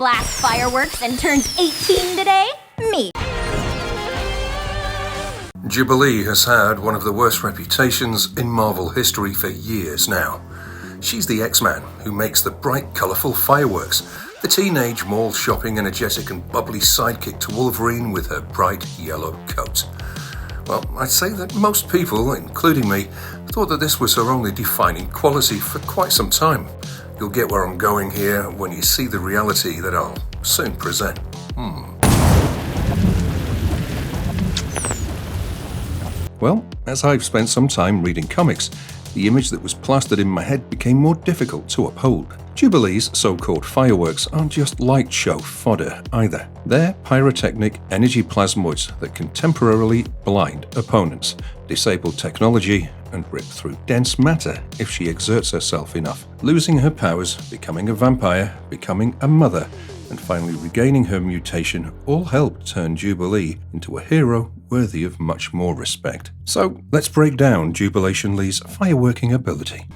blasts fireworks and turns 18 today? Me. Jubilee has had one of the worst reputations in Marvel history for years now. She's the X-Man who makes the bright, colourful fireworks, the teenage mall-shopping, energetic and bubbly sidekick to Wolverine with her bright yellow coat. Well, I'd say that most people, including me, thought that this was her only defining quality for quite some time. You'll get where I'm going here when you see the reality that I'll soon present. Well, as I've spent some time reading comics, the image that was plastered in my head became more difficult to uphold. Jubilee's so-called fireworks aren't just light show fodder either. They're pyrotechnic energy plasmoids that can temporarily blind opponents, disable technology, and rip through dense matter if she exerts herself enough, losing her powers, becoming a vampire, becoming a mother, and finally regaining her mutation all helped turn Jubilee into a hero worthy of much more respect. So let's break down Jubilation Lee's fireworking ability.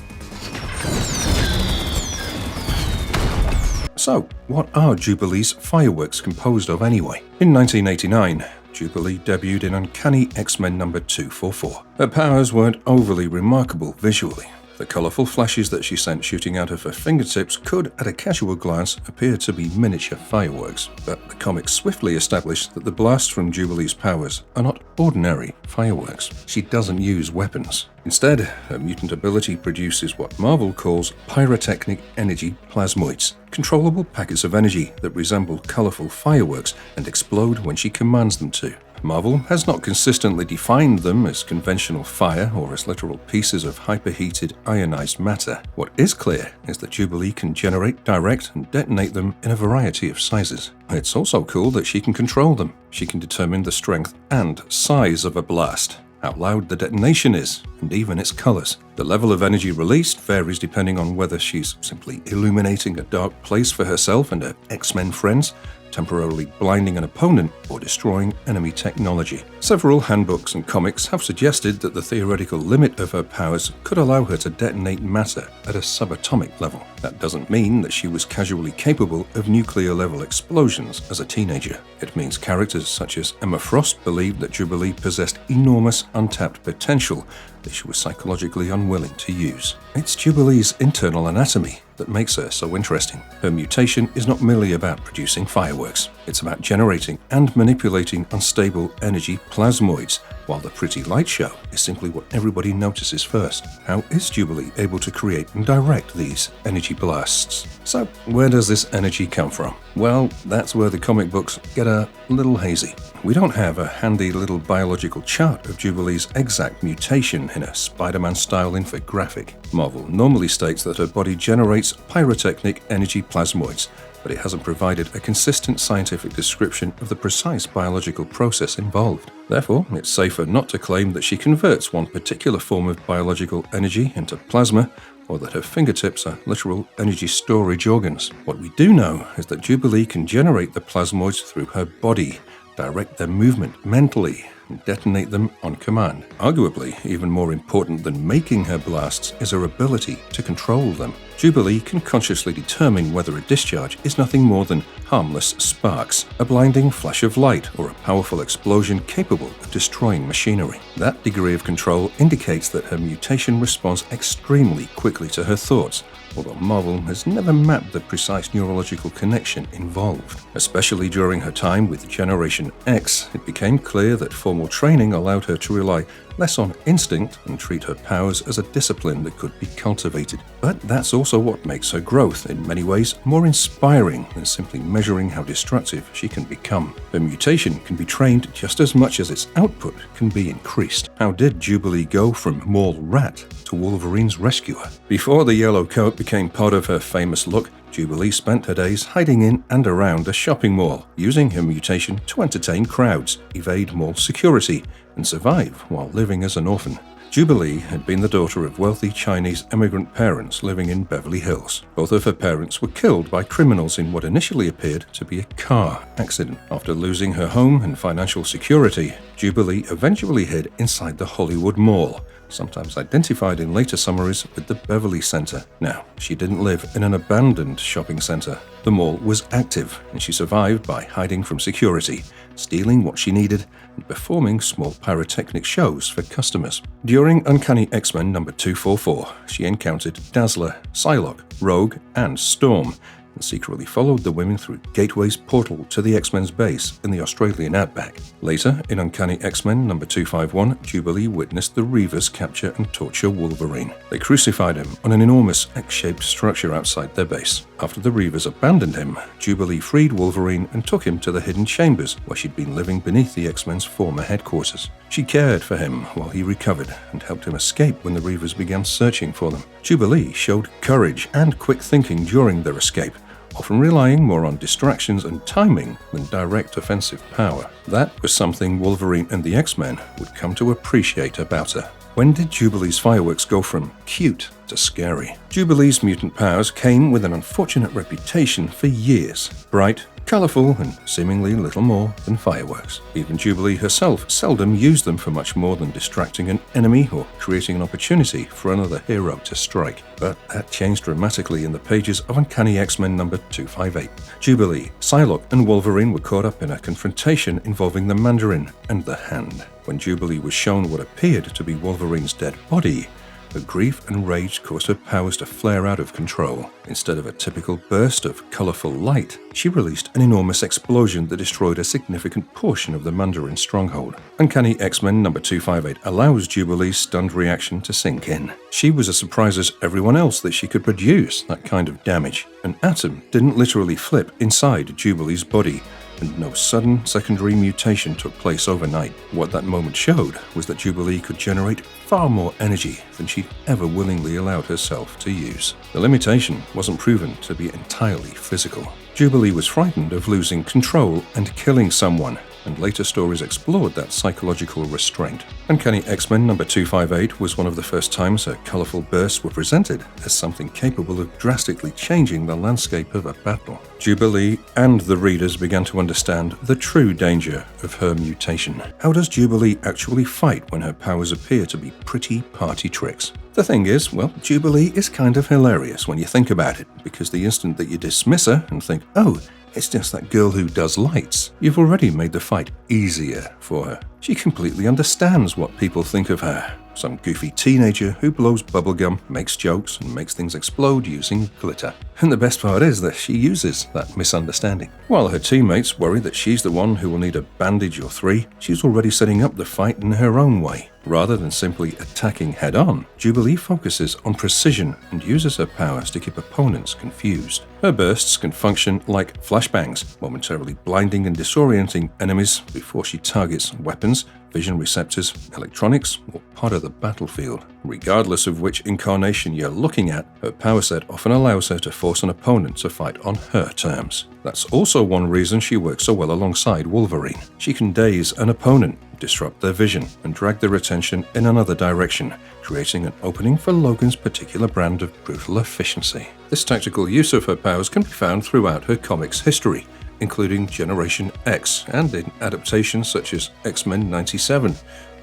So, what are Jubilee's fireworks composed of anyway? In 1989, Jubilee debuted in Uncanny X-Men number 244. Her powers weren't overly remarkable visually. The colourful flashes that she sent shooting out of her fingertips could, at a casual glance, appear to be miniature fireworks, but the comics swiftly established that the blasts from Jubilee's powers are not ordinary fireworks. She doesn't use weapons. Instead, her mutant ability produces what Marvel calls pyrotechnic energy plasmoids, controllable packets of energy that resemble colourful fireworks and explode when she commands them to. Marvel has not consistently defined them as conventional fire or as literal pieces of hyperheated ionized matter. What is clear is that Jubilee can generate, direct, and detonate them in a variety of sizes. It's also cool that she can control them. She can determine the strength and size of a blast, how loud the detonation is, and even its colors. The level of energy released varies depending on whether she's simply illuminating a dark place for herself and her X-Men friends, temporarily blinding an opponent, or destroying enemy technology. Several handbooks and comics have suggested that the theoretical limit of her powers could allow her to detonate matter at a subatomic level. That doesn't mean that she was casually capable of nuclear-level explosions as a teenager. It means characters such as Emma Frost believed that Jubilee possessed enormous untapped potential that she was psychologically unwilling to use. It's Jubilee's internal anatomy that makes her so interesting. Her mutation is not merely about producing fireworks. It's about generating and manipulating unstable energy plasmoids, while the pretty light show is simply what everybody notices first. How is Jubilee able to create and direct these energy blasts? So, where does this energy come from? Well, that's where the comic books get a little hazy. We don't have a handy little biological chart of Jubilee's exact mutation in a Spider-Man-style infographic. Marvel normally states that her body generates pyrotechnic energy plasmoids, but it hasn't provided a consistent scientific description of the precise biological process involved. Therefore, it's safer not to claim that she converts one particular form of biological energy into plasma, or that her fingertips are literal energy storage organs. What we do know is that Jubilee can generate the plasmoids through her body, direct their movement mentally, and detonate them on command. Arguably, even more important than making her blasts is her ability to control them. Jubilee can consciously determine whether a discharge is nothing more than harmless sparks, a blinding flash of light, or a powerful explosion capable of destroying machinery. That degree of control indicates that her mutation responds extremely quickly to her thoughts, although Marvel has never mapped the precise neurological connection involved. Especially during her time with Generation X, it became clear that formal training allowed her to rely less on instinct and treat her powers as a discipline that could be cultivated. But that's also what makes her growth, in many ways, more inspiring than simply measuring how destructive she can become. Her mutation can be trained just as much as its output can be increased. How did Jubilee go from Mall Rat to Wolverine's rescuer? Before the yellow coat became part of her famous look, Jubilee spent her days hiding in and around a shopping mall, using her mutation to entertain crowds, evade mall security, and survive while living as an orphan. Jubilee had been the daughter of wealthy Chinese immigrant parents living in Beverly Hills. Both of her parents were killed by criminals in what initially appeared to be a car accident. After losing her home and financial security, Jubilee eventually hid inside the Hollywood Mall, sometimes identified in later summaries with the Beverly Center. Now, she didn't live in an abandoned shopping center. The mall was active, and she survived by hiding from security, stealing what she needed, and performing small pyrotechnic shows for customers. During Uncanny X-Men number 244, she encountered Dazzler, Psylocke, Rogue, and Storm, and secretly followed the women through Gateway's portal to the X-Men's base in the Australian outback. Later, in Uncanny X-Men number 251, Jubilee witnessed the Reavers capture and torture Wolverine. They crucified him on an enormous X-shaped structure outside their base. After the Reavers abandoned him, Jubilee freed Wolverine and took him to the hidden chambers where she'd been living beneath the X-Men's former headquarters. She cared for him while he recovered and helped him escape when the Reavers began searching for them. Jubilee showed courage and quick thinking during their escape, often relying more on distractions and timing than direct offensive power. That was something Wolverine and the X-Men would come to appreciate about her. When did Jubilee's fireworks go from cute to scary? Jubilee's mutant powers came with an unfortunate reputation for years. Bright, colourful, and seemingly little more than fireworks. Even Jubilee herself seldom used them for much more than distracting an enemy or creating an opportunity for another hero to strike. But that changed dramatically in the pages of Uncanny X-Men number 258. Jubilee, Psylocke, and Wolverine were caught up in a confrontation involving the Mandarin and the Hand. When Jubilee was shown what appeared to be Wolverine's dead body, her grief and rage caused her powers to flare out of control. Instead of a typical burst of colourful light, she released an enormous explosion that destroyed a significant portion of the Mandarin stronghold. Uncanny X-Men number 258 allows Jubilee's stunned reaction to sink in. She was as surprised as everyone else that she could produce that kind of damage. An atom didn't literally flip inside Jubilee's body, and no sudden secondary mutation took place overnight. What that moment showed was that Jubilee could generate far more energy than she'd ever willingly allowed herself to use. The limitation wasn't proven to be entirely physical. Jubilee was frightened of losing control and killing someone, and later stories explored that psychological restraint. Uncanny X-Men number 258 was one of the first times her colourful bursts were presented as something capable of drastically changing the landscape of a battle. Jubilee and the readers began to understand the true danger of her mutation. How does Jubilee actually fight when her powers appear to be pretty party tricks? The thing is, well, Jubilee is kind of hilarious when you think about it, because the instant that you dismiss her and think, oh, it's just that girl who does lights, you've already made the fight easier for her. She completely understands what people think of her. Some goofy teenager who blows bubblegum, makes jokes, and makes things explode using glitter. And the best part is that she uses that misunderstanding. While her teammates worry that she's the one who will need a bandage or three, she's already setting up the fight in her own way. Rather than simply attacking head-on, Jubilee focuses on precision and uses her powers to keep opponents confused. Her bursts can function like flashbangs, momentarily blinding and disorienting enemies before she targets weapons, vision receptors, electronics, or part of the battlefield. Regardless of which incarnation you're looking at, her power set often allows her to force an opponent to fight on her terms. That's also one reason she works so well alongside Wolverine. She can daze an opponent, disrupt their vision, and drag their attention in another direction, creating an opening for Logan's particular brand of brutal efficiency. This tactical use of her powers can be found throughout her comics history, including Generation X and in adaptations such as X-Men 97,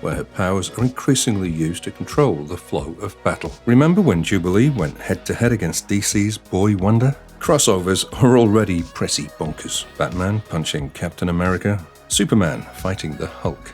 where her powers are increasingly used to control the flow of battle. Remember when Jubilee went head-to-head against DC's Boy Wonder? Crossovers are already pretty bonkers. Batman punching Captain America, Superman fighting the Hulk.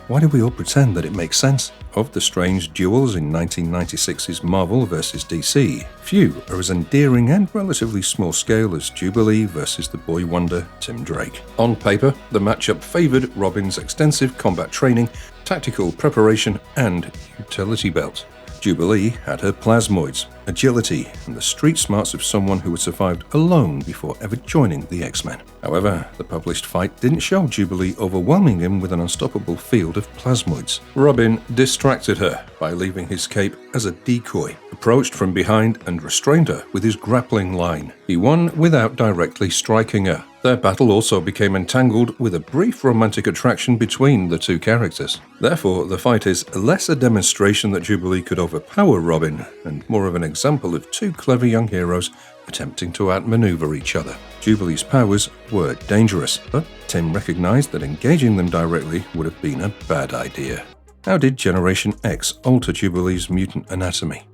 Why do we all pretend that it makes sense? Of the strange duels in 1996's Marvel vs. DC, few are as endearing and relatively small scale as Jubilee versus the Boy Wonder Tim Drake. On paper, the matchup favored Robin's extensive combat training, tactical preparation, and utility belt. Jubilee had her plasmoids, agility, and the street smarts of someone who had survived alone before ever joining the X-Men. However, the published fight didn't show Jubilee overwhelming him with an unstoppable field of plasmoids. Robin distracted her by leaving his cape as a decoy, approached from behind and restrained her with his grappling line. He won without directly striking her, Their battle also became entangled with a brief romantic attraction between the two characters. Therefore, the fight is less a demonstration that Jubilee could overpower Robin, and more of an example of two clever young heroes attempting to outmaneuver each other. Jubilee's powers were dangerous, but Tim recognized that engaging them directly would have been a bad idea. How did Generation X alter Jubilee's mutant anatomy?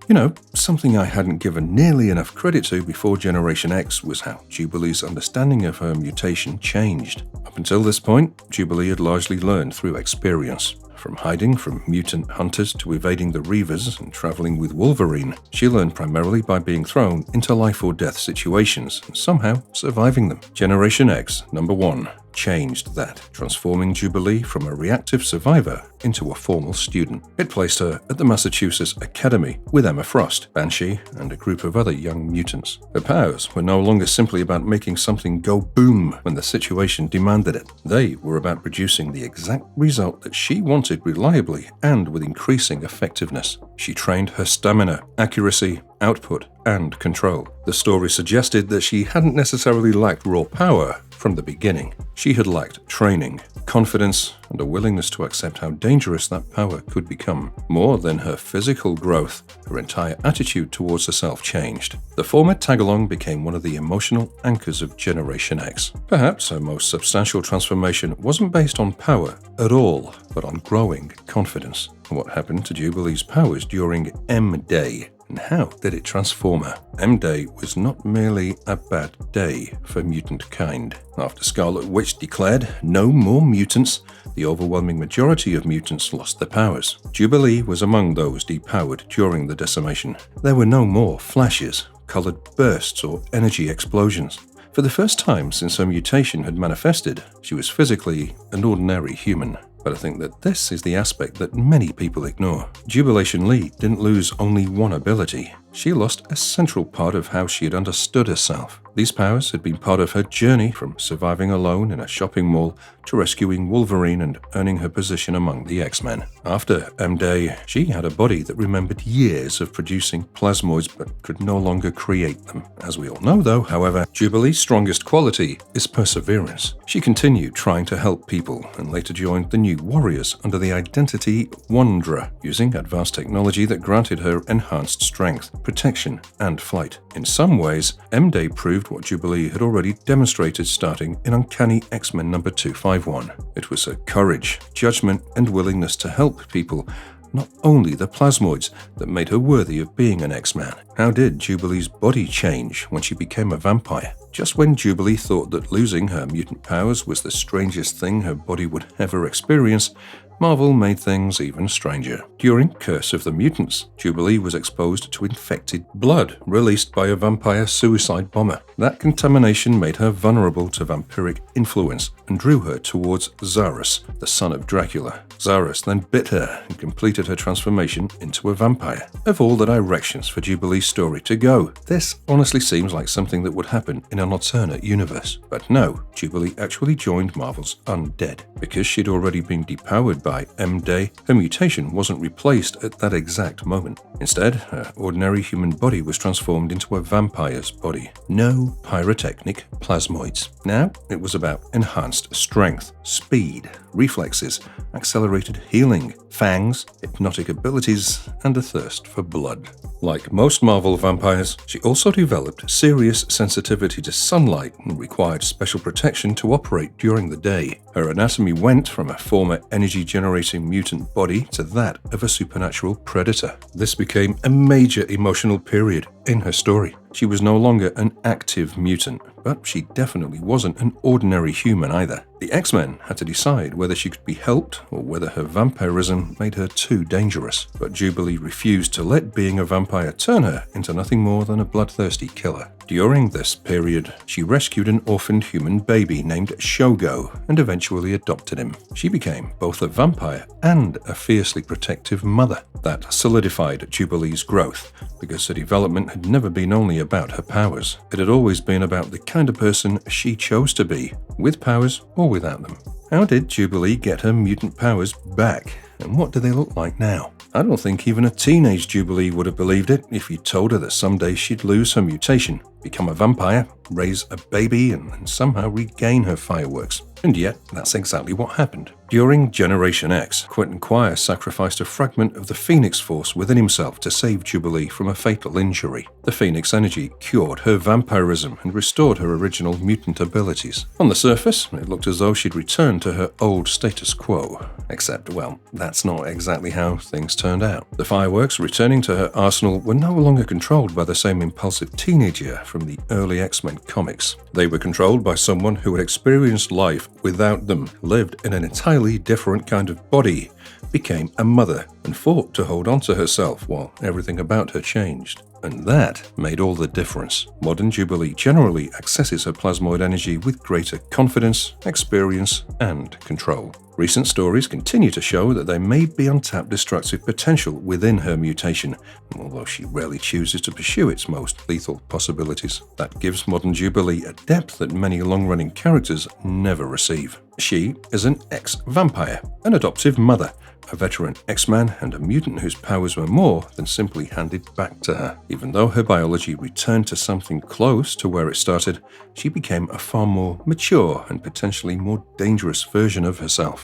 Something I hadn't given nearly enough credit to before Generation X was how Jubilee's understanding of her mutation changed. Up until this point, Jubilee had largely learned through experience. From hiding from mutant hunters to evading the Reavers and traveling with Wolverine, she learned primarily by being thrown into life or death situations and somehow surviving them. Generation X, number 1, changed that, transforming Jubilee from a reactive survivor into a formal student. It placed her at the Massachusetts Academy with Emma Frost, Banshee, and a group of other young mutants. Her powers were no longer simply about making something go boom when the situation demanded it. They were about producing the exact result that she wanted reliably and with increasing effectiveness. She trained her stamina, accuracy, output, and control. The story suggested that she hadn't necessarily lacked raw power from the beginning. She had lacked training, confidence, and a willingness to accept how dangerous that power could become. More than her physical growth, her entire attitude towards herself changed. The former tagalong became one of the emotional anchors of Generation X. Perhaps her most substantial transformation wasn't based on power at all, but on growing confidence. What happened to Jubilee's powers during M-Day? And how did it transform her? M-Day was not merely a bad day for mutant kind. After Scarlet Witch declared no more mutants, the overwhelming majority of mutants lost their powers. Jubilee was among those depowered during the decimation. There were no more flashes, colored bursts, or energy explosions. For the first time since her mutation had manifested, she was physically an ordinary human. But I think that this is the aspect that many people ignore. Jubilation Lee didn't lose only one ability. She lost a central part of how she had understood herself. These powers had been part of her journey from surviving alone in a shopping mall to rescuing Wolverine and earning her position among the X-Men. After M-Day, she had a body that remembered years of producing plasmoids but could no longer create them. As we all know though, however, Jubilee's strongest quality is perseverance. She continued trying to help people and later joined the New Warriors under the identity Wandra, using advanced technology that granted her enhanced strength, protection, and flight. In some ways, M-Day proved what Jubilee had already demonstrated starting in Uncanny X-Men number 251. It was her courage, judgment, and willingness to help people, not only the plasmoids, that made her worthy of being an X-Man. How did Jubilee's body change when she became a vampire? Just when Jubilee thought that losing her mutant powers was the strangest thing her body would ever experience, Marvel made things even stranger. During Curse of the Mutants, Jubilee was exposed to infected blood released by a vampire suicide bomber. That contamination made her vulnerable to vampiric influence and drew her towards Zarus, the son of Dracula. Zarus then bit her and completed her transformation into a vampire. Of all the directions for Jubilee's story to go, this honestly seems like something that would happen in an alternate universe. But no, Jubilee actually joined Marvel's Undead. Because she'd already been depowered by M-Day, her mutation wasn't replaced at that exact moment. Instead, her ordinary human body was transformed into a vampire's body. No pyrotechnic plasmoids. Now, it was about enhanced strength, speed, reflexes, accelerated healing, fangs, hypnotic abilities, and a thirst for blood. Like most Marvel vampires, she also developed serious sensitivity to sunlight and required special protection to operate during the day. Her anatomy went from a former energy-generating mutant body to that of a supernatural predator. This became a major emotional period in her story. She was no longer an active mutant, but she definitely wasn't an ordinary human either. The X-Men had to decide whether she could be helped or whether her vampirism made her too dangerous. But Jubilee refused to let being a vampire turn her into nothing more than a bloodthirsty killer. During this period, she rescued an orphaned human baby named Shogo and eventually adopted him. She became both a vampire and a fiercely protective mother. That solidified Jubilee's growth, because her development had never been only about her powers. It had always been about the kind of person she chose to be, with powers or without them. How did Jubilee get her mutant powers back, and what do they look like now? I don't think even a teenage Jubilee would have believed it if you told her that someday she'd lose her mutation, become a vampire, raise a baby, and somehow regain her fireworks. And yet, that's exactly what happened. During Generation X, Quentin Quire sacrificed a fragment of the Phoenix Force within himself to save Jubilee from a fatal injury. The Phoenix energy cured her vampirism and restored her original mutant abilities. On the surface, it looked as though she'd returned to her old status quo. Except, well, that's not exactly how things turned out. The fireworks returning to her arsenal were no longer controlled by the same impulsive teenager from the early X-Men comics. They were controlled by someone who had experienced life without them, lived in an entirely different kind of body, became a mother, and fought to hold on to herself while everything about her changed. And that made all the difference. Modern Jubilee generally accesses her plasmoid energy with greater confidence, experience, and control. Recent stories continue to show that there may be untapped destructive potential within her mutation, although she rarely chooses to pursue its most lethal possibilities. That gives modern Jubilee a depth that many long-running characters never receive. She is an ex-vampire, an adoptive mother, a veteran X-Man, and a mutant whose powers were more than simply handed back to her. Even though her biology returned to something close to where it started, she became a far more mature and potentially more dangerous version of herself.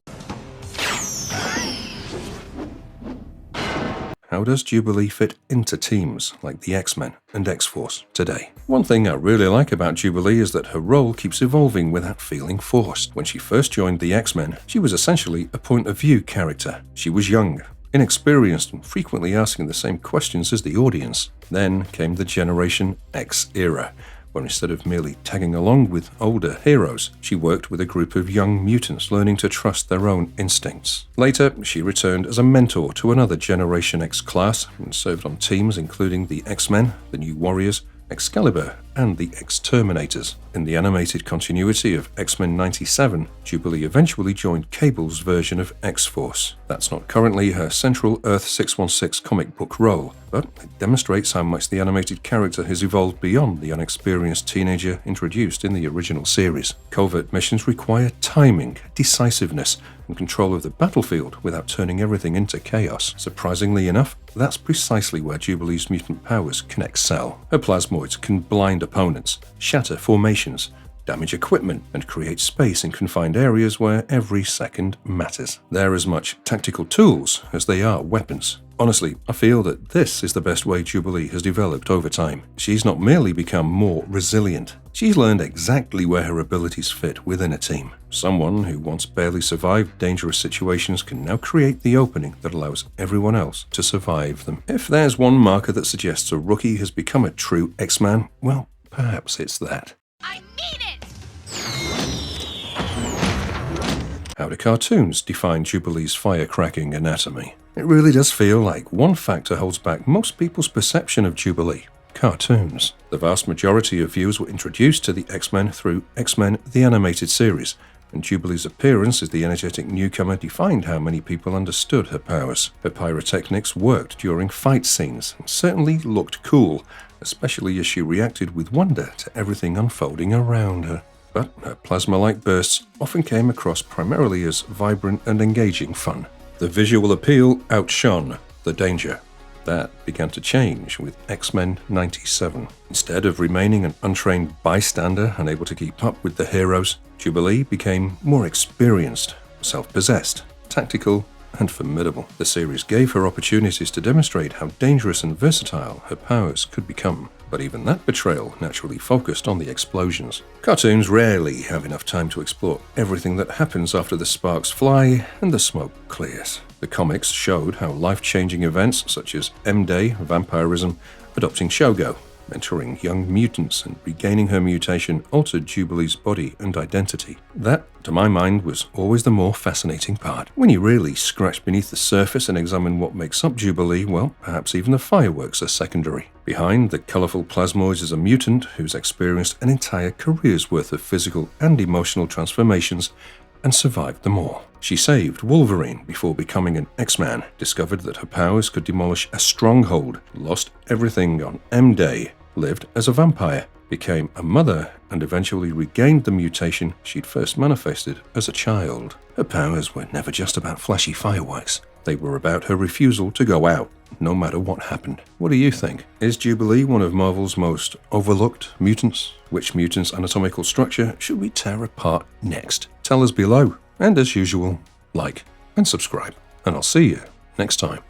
How does Jubilee fit into teams like the X-Men and X-Force today? One thing I really like about Jubilee is that her role keeps evolving without feeling forced. When she first joined the X-Men, she was essentially a point-of-view character. She was young, inexperienced, and frequently asking the same questions as the audience. Then came the Generation X era, where instead of merely tagging along with older heroes, she worked with a group of young mutants learning to trust their own instincts. Later, she returned as a mentor to another Generation X class and served on teams including the X-Men, the New Warriors, Excalibur, and the X-Terminators. In the animated continuity of X-Men 97, Jubilee eventually joined Cable's version of X-Force. That's not currently her central Earth 616 comic book role, but it demonstrates how much the animated character has evolved beyond the unexperienced teenager introduced in the original series. Covert missions require timing, decisiveness, and control of the battlefield without turning everything into chaos. Surprisingly enough, that's precisely where Jubilee's mutant powers can excel. Her plasmoids can blind opponents, shatter formations, damage equipment, and create space in confined areas where every second matters. They're as much tactical tools as they are weapons. Honestly, I feel that this is the best way Jubilee has developed over time. She's not merely become more resilient, she's learned exactly where her abilities fit within a team. Someone who once barely survived dangerous situations can now create the opening that allows everyone else to survive them. If there's one marker that suggests a rookie has become a true X-Man, well, perhaps it's that. I mean it! How do cartoons define Jubilee's firecracking anatomy? It really does feel like one factor holds back most people's perception of Jubilee: cartoons. The vast majority of viewers were introduced to the X-Men through X-Men the Animated Series, and Jubilee's appearance as the energetic newcomer defined how many people understood her powers. Her pyrotechnics worked during fight scenes and certainly looked cool, especially as she reacted with wonder to everything unfolding around her. But her plasma-like bursts often came across primarily as vibrant and engaging fun. The visual appeal outshone the danger. That began to change with X-Men 97. Instead of remaining an untrained bystander unable to keep up with the heroes, Jubilee became more experienced, self-possessed, tactical, and formidable. The series gave her opportunities to demonstrate how dangerous and versatile her powers could become. But even that portrayal naturally focused on the explosions. Cartoons rarely have enough time to explore everything that happens after the sparks fly and the smoke clears. The comics showed how life-changing events such as M-Day, vampirism, adopting Shogo, mentoring young mutants, and regaining her mutation altered Jubilee's body and identity. That, to my mind, was always the more fascinating part. When you really scratch beneath the surface and examine what makes up Jubilee, well, perhaps even the fireworks are secondary. Behind the colourful plasmoids is a mutant who's experienced an entire career's worth of physical and emotional transformations and survived them all. She saved Wolverine before becoming an X-Man, discovered that her powers could demolish a stronghold, lost everything on M-Day, lived as a vampire, became a mother, and eventually regained the mutation she'd first manifested as a child. Her powers were never just about flashy fireworks. They were about her refusal to go out, no matter what happened. What do you think? Is Jubilee one of Marvel's most overlooked mutants? Which mutant's anatomical structure should we tear apart next? Tell us below. And as usual, like and subscribe. And I'll see you next time.